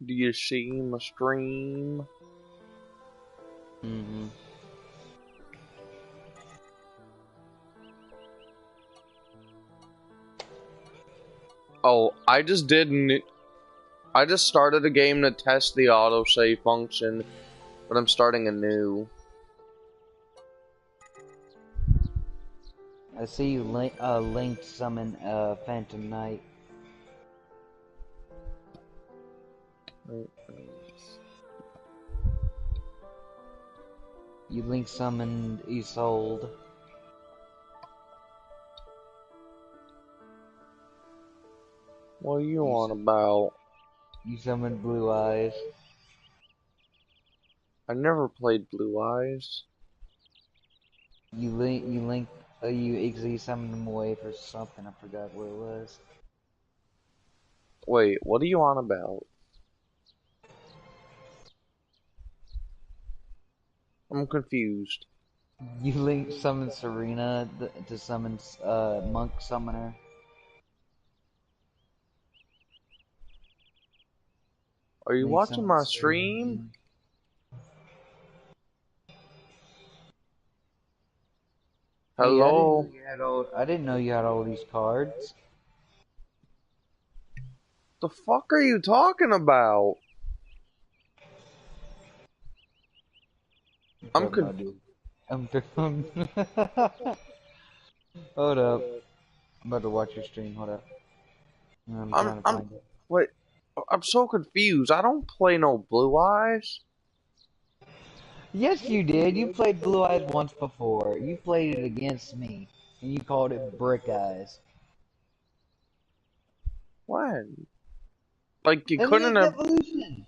Do you see my stream? Mm-hmm. Oh, I just started a game to test the autosave function, but I'm starting a new. I see you linked summon Phantom Knight. You link summoned Isolde. What are you on about? You summoned Blue Eyes. I never played Blue Eyes. You easily summoned him away for something. I forgot what it was. Wait, what are you on about? I'm confused. You link summoned Serena to summon Monk Summoner. Are you Link watching summoned my Serena. stream? Hey, Hello? I didn't know you had all these cards. The fuck are you talking about? I'm confused. I'm Hold up. I'm about to watch your stream. Hold up. I'm trying to find it. Wait, I'm so confused. I don't play no Blue Eyes. Yes, you did. You played Blue Eyes once before. You played it against me, and you called it Brick Eyes. When? Like, you And couldn't Link have... Evolution!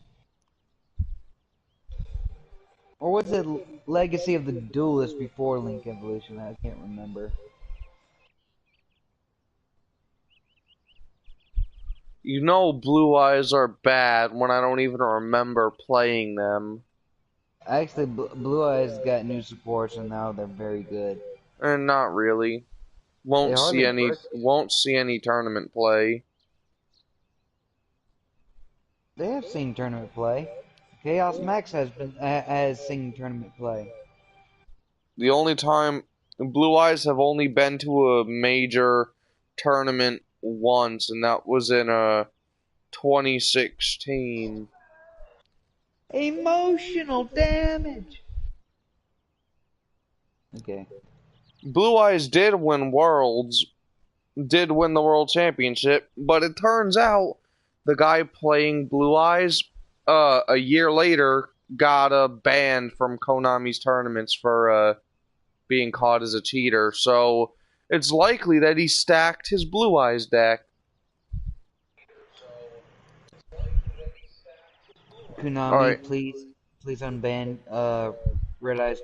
Or was it Legacy of the Duelist before Link Evolution? I can't remember. You know Blue Eyes are bad when I don't even remember playing them. Actually, Blue Eyes got new supports, and now they're very good. And not really. They hardly work. Won't see any tournament play. They have seen tournament play. Chaos Max has seen tournament play. The only time Blue Eyes have only been to a major tournament once, and that was in 2016. Emotional damage. Okay. Blue Eyes did win the World Championship, but it turns out the guy playing Blue Eyes, a year later, got banned from Konami's tournaments for being caught as a cheater. So it's likely that he stacked his Blue Eyes deck. Konami, All right. please unban Red Eyes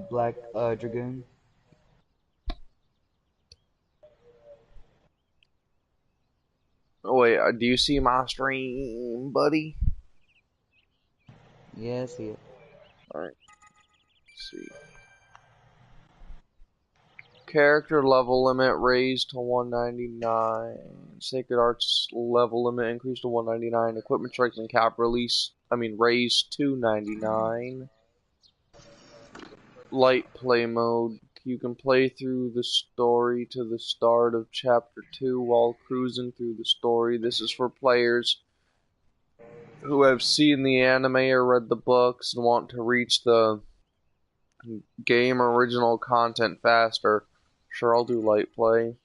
Black Dragoon. Oh, wait, do you see my stream, buddy? Yeah, I see it. Alright, let's see. Character level limit raised to 199. Sacred Arts level limit increased to 199. Equipment strikes and cap raised to 99. Light play mode. You can play through the story to the start of chapter 2 while cruising through the story. This is for players who have seen the anime or read the books and want to reach the game original content faster. Sure, I'll do light play.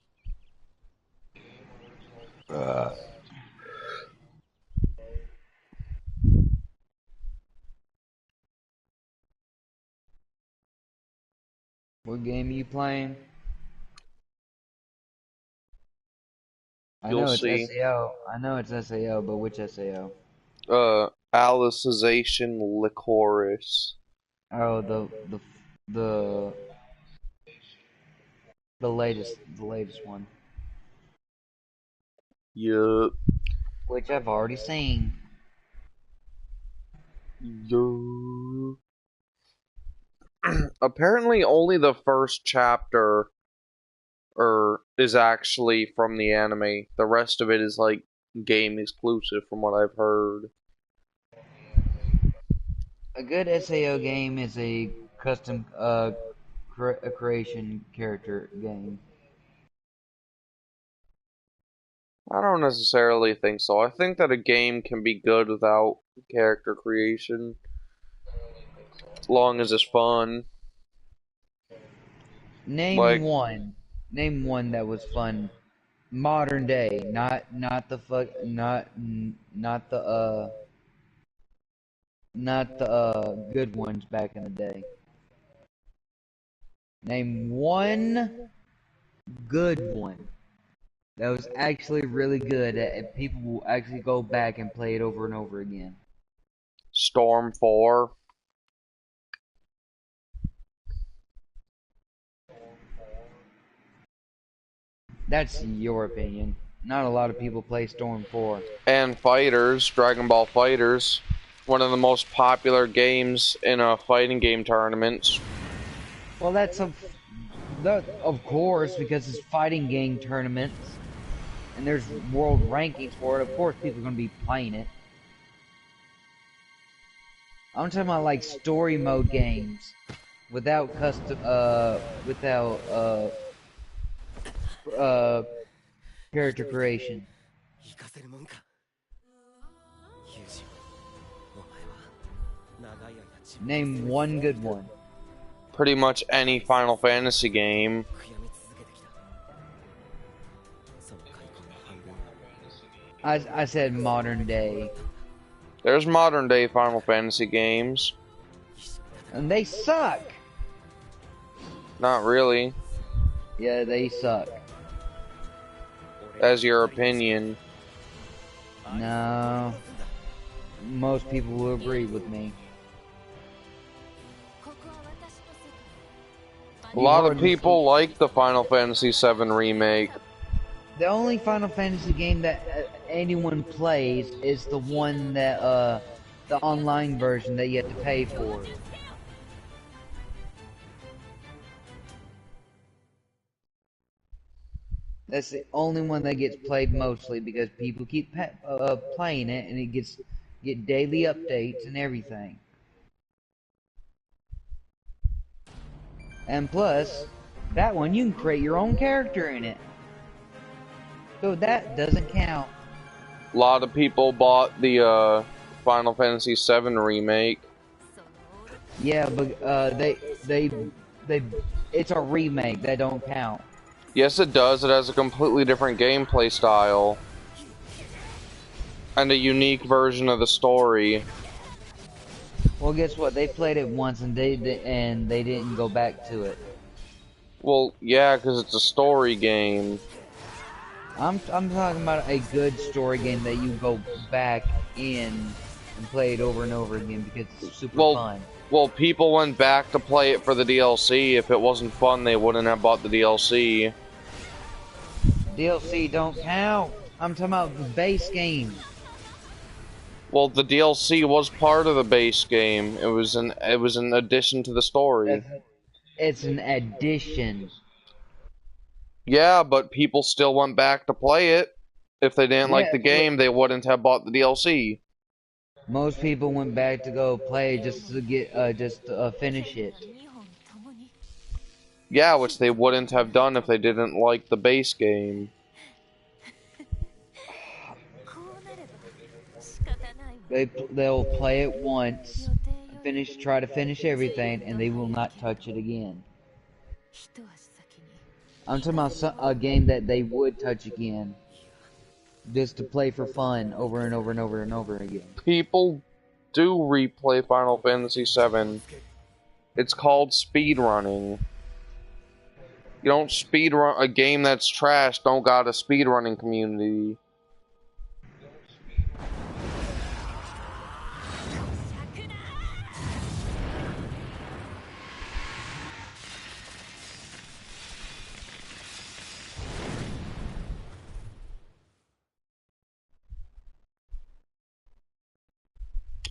What game are you playing? You'll see. SAO. I know it's SAO, but which SAO? Alicization Licorice. Oh, the the latest one, Yup. which I've already seen. Yup. Apparently, only the first chapter is actually from the anime. The rest of it is like game exclusive from what I've heard. A good SAO game is a custom creation character game. I don't necessarily think so. I think that a game can be good without character creation, as long as it's fun. Name Like, one. Name one that was fun. Modern day, not the fuck, not the good ones back in the day. Name one good one that was actually really good and people will actually go back and play it over and over again. Storm 4. That's your opinion. Not a lot of people play Storm 4. And Fighters, Dragon Ball Fighters. One of the most popular games in a fighting game tournaments. Well, of course, because it's fighting game tournaments, and there's world rankings for it. Of course, people are gonna be playing it. I'm talking about like story mode games, without custom, character creation. Name one good one. Pretty much any Final Fantasy game. I said modern day. There's modern day Final Fantasy games. And they suck! Not really. Yeah, they suck. That's your opinion. No. Most people will agree with me. A lot of people like the Final Fantasy VII Remake. The only Final Fantasy game that anyone plays is the one that, the online version that you have to pay for. That's the only one that gets played mostly because people keep playing it and it get daily updates and everything. And plus, that one you can create your own character in it. So that doesn't count. A lot of people bought the Final Fantasy VII Remake. Yeah, but it's a remake. That don't count. Yes, it does. It has a completely different gameplay style. And a unique version of the story. Well, guess what? They played it once and they didn't go back to it. Well, yeah, because it's a story game. I'm talking about a good story game that you go back in and play it over and over again because it's super fun. Well, people went back to play it for the DLC. If it wasn't fun, they wouldn't have bought the DLC. DLC don't count. I'm talking about the base game. Well, the DLC was part of the base game. It was an addition to the story. It's an addition. Yeah, but people still went back to play it. If they didn't like the game, they wouldn't have bought the DLC. Most people went back to go play just to get finish it. Yeah, which they wouldn't have done if they didn't like the base game. They'll play it once, try to finish everything, and they will not touch it again. I'm talking about a game that they would touch again, just to play for fun over and over and over and over again. People do replay Final Fantasy VII. It's called speedrunning. You don't speedrun a game that's trash. Don't got a speedrunning community.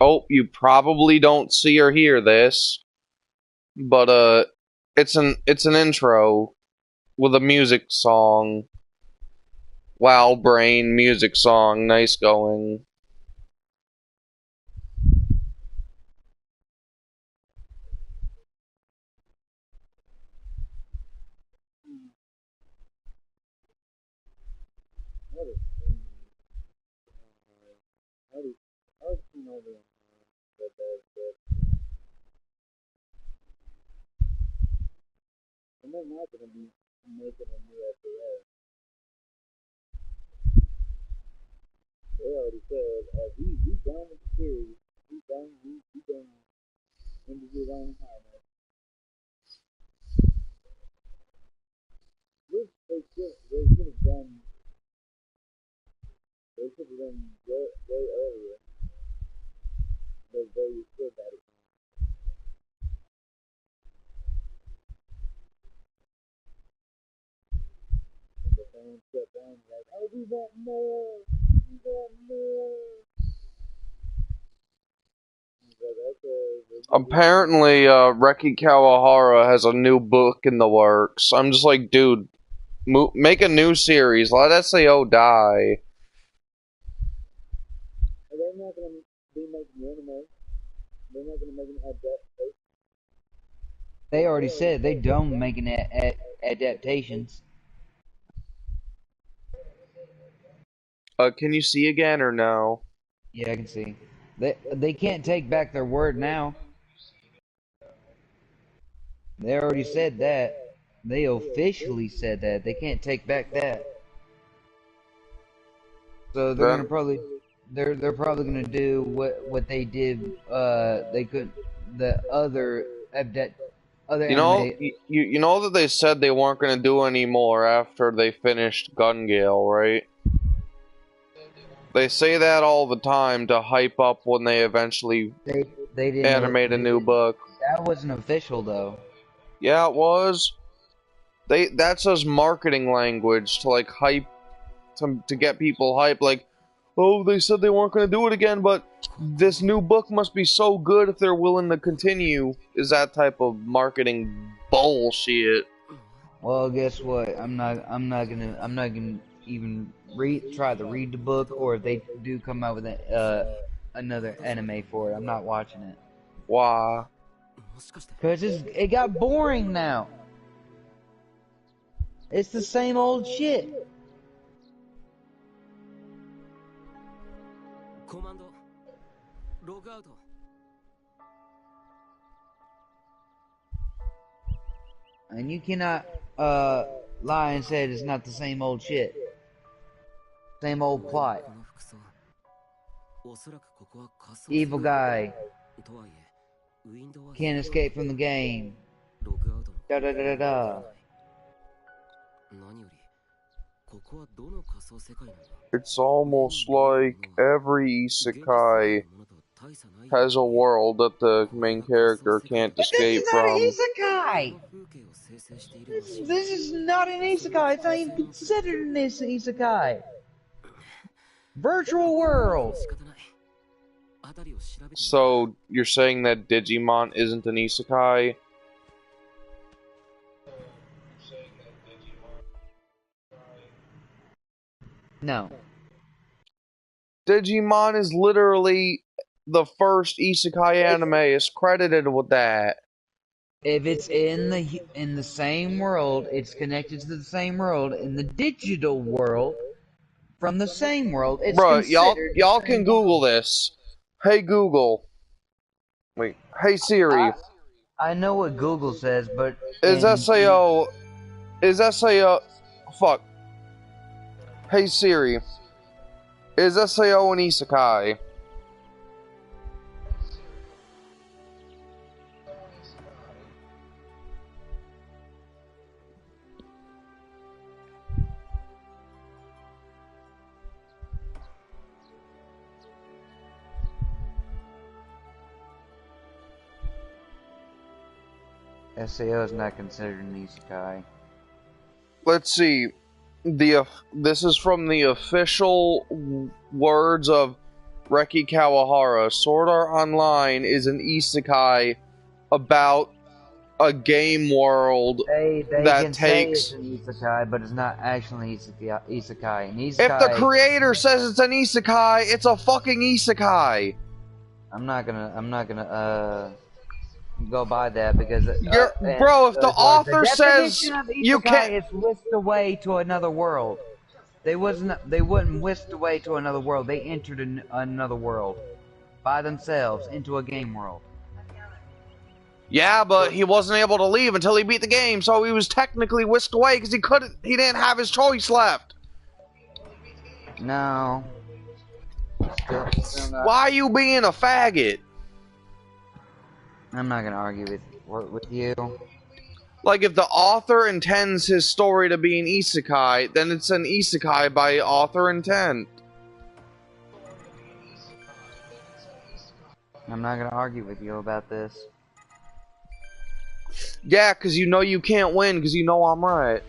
Oh, you probably don't see or hear this, but it's an intro with a music song. Wow, brain music song, nice going. Apparently, Reki Kawahara has a new book in the works. I'm just like, dude, make a new series. Let SAO die. They already said they don't make an adaptations. Can you see again or no? Yeah, I can see. They can't take back their word now. They already said that. They officially said that. They can't take back that. So they're gonna Then probably they're probably gonna do what they did they could the other other you know anime. you know that they said they weren't gonna do any more after they finished Gun Gale, right? They say that all the time to hype up when they eventually They didn't know animate a they new did, book. that wasn't official though. Yeah, it was. That's just marketing language to like hype to get people hyped. Like, oh, they said they weren't going to do it again, but this new book must be so good if they're willing to continue. Is that type of marketing bullshit? Well, guess what? I'm not gonna even try to read the book, or if they do come out with another anime for it, I'm not watching it. Why? Cause it got boring now. It's the same old shit. And you cannot lie and say it's not the same old shit. Same old plot. Evil guy can't escape from the game. Da da da da da. It's almost like every isekai has a world that the main character can't But this escape is not from. an isekai! This is not an isekai. It's not even considered an isekai. Virtual world. So, you're saying that Digimon isn't an isekai? No. Digimon is literally the first isekai anime is credited with that. If it's in the same world, it's connected to the same world. In the digital world, from the same world, it's Bruh, considered the y'all same can Google world. this. Hey Google. Wait. Hey Siri. I know what Google says, but Is SAO fuck. Hey Siri. Is SAO an isekai? SAO is not considered an isekai. Let's see. This is from the official words of Reki Kawahara. Sword Art Online is an isekai about a game world They that can say takes... it's an isekai, but it's not actually isekai. An If the isekai, creator says it's an isekai, it's a fucking isekai. I'm not gonna go by that because Bro, if the author the says definition of you can't... isekai is whisked away to another world. They wouldn't whisked away to another world. They entered another world by themselves into a game world. Yeah, but he wasn't able to leave until he beat the game, so he was technically whisked away because he didn't have his choice left. No. Still not. Why are you being a faggot? I'm not gonna argue with you. Like, if the author intends his story to be an isekai, then it's an isekai by author intent. I'm not gonna argue with you about this. Yeah, because you know you can't win, because you know I'm right.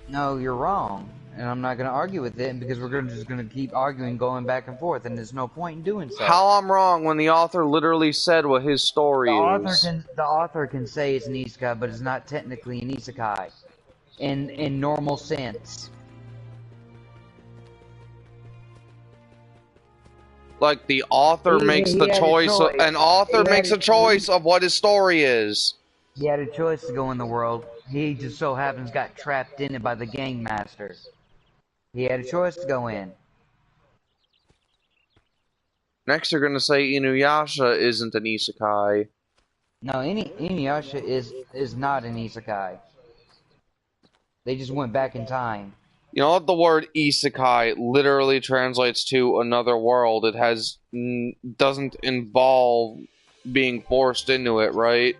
No, you're wrong. And I'm not gonna argue with it because we're just gonna keep arguing, going back and forth, and there's no point in doing so. How I'm wrong when the author literally said what his story is. The author can say it's an isekai, but it's not technically an isekai in normal sense. Like, the author makes the choice. An author makes a choice of what his story is. He had a choice to go in the world. He just so happens got trapped in it by the gang master. He had a choice to go in. Next, you're gonna say Inuyasha isn't an isekai. No, Inuyasha is not an isekai. They just went back in time. You know what the word isekai literally translates to another world? It doesn't involve being forced into it, right?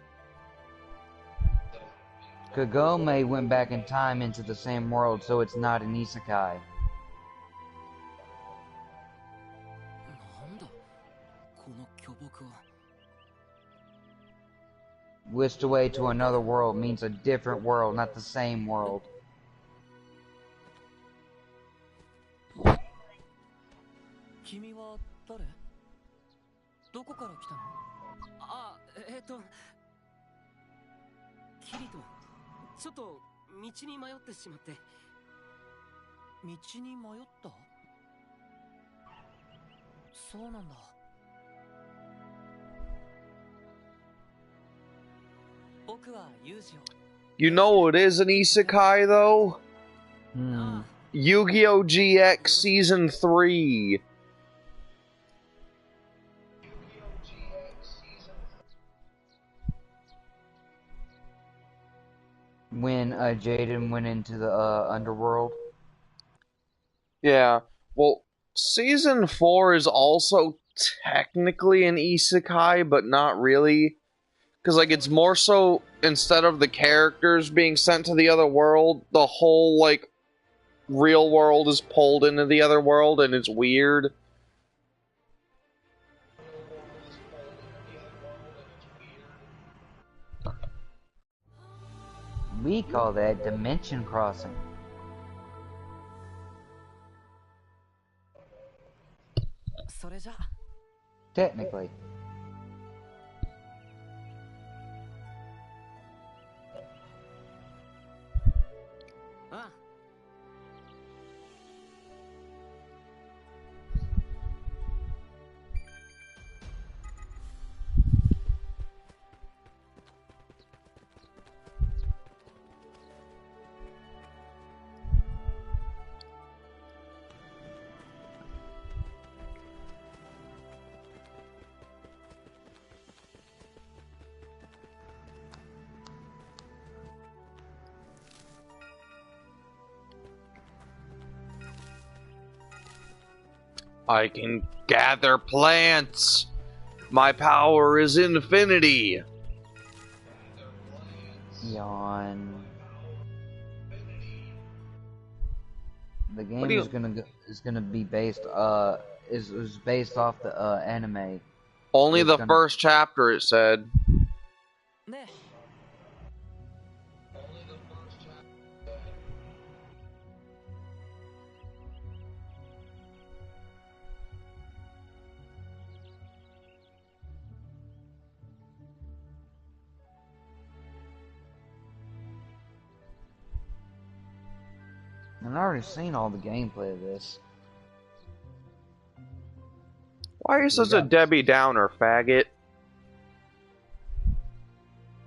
Kagome went back in time into the same world, so it's not an isekai. Whisked away to another world means a different world, not the same world. You know what is an isekai, though? Yu-Gi-Oh! GX Season 3. When Jaden went into the underworld. Yeah, well, Season 4 is also technically an isekai, but not really. Because, like, it's more so, instead of the characters being sent to the other world, the whole, like, real world is pulled into the other world, and it's weird. We call that dimension crossing. Technically. I can gather plants. My power is infinity. Yawn. The game is gonna be based is based off the anime. Only the first chapter, it said. And I already seen all the gameplay of this. Why are you such a Debbie Downer, faggot?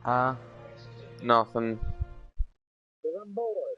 Huh? Nothing. I'm bored.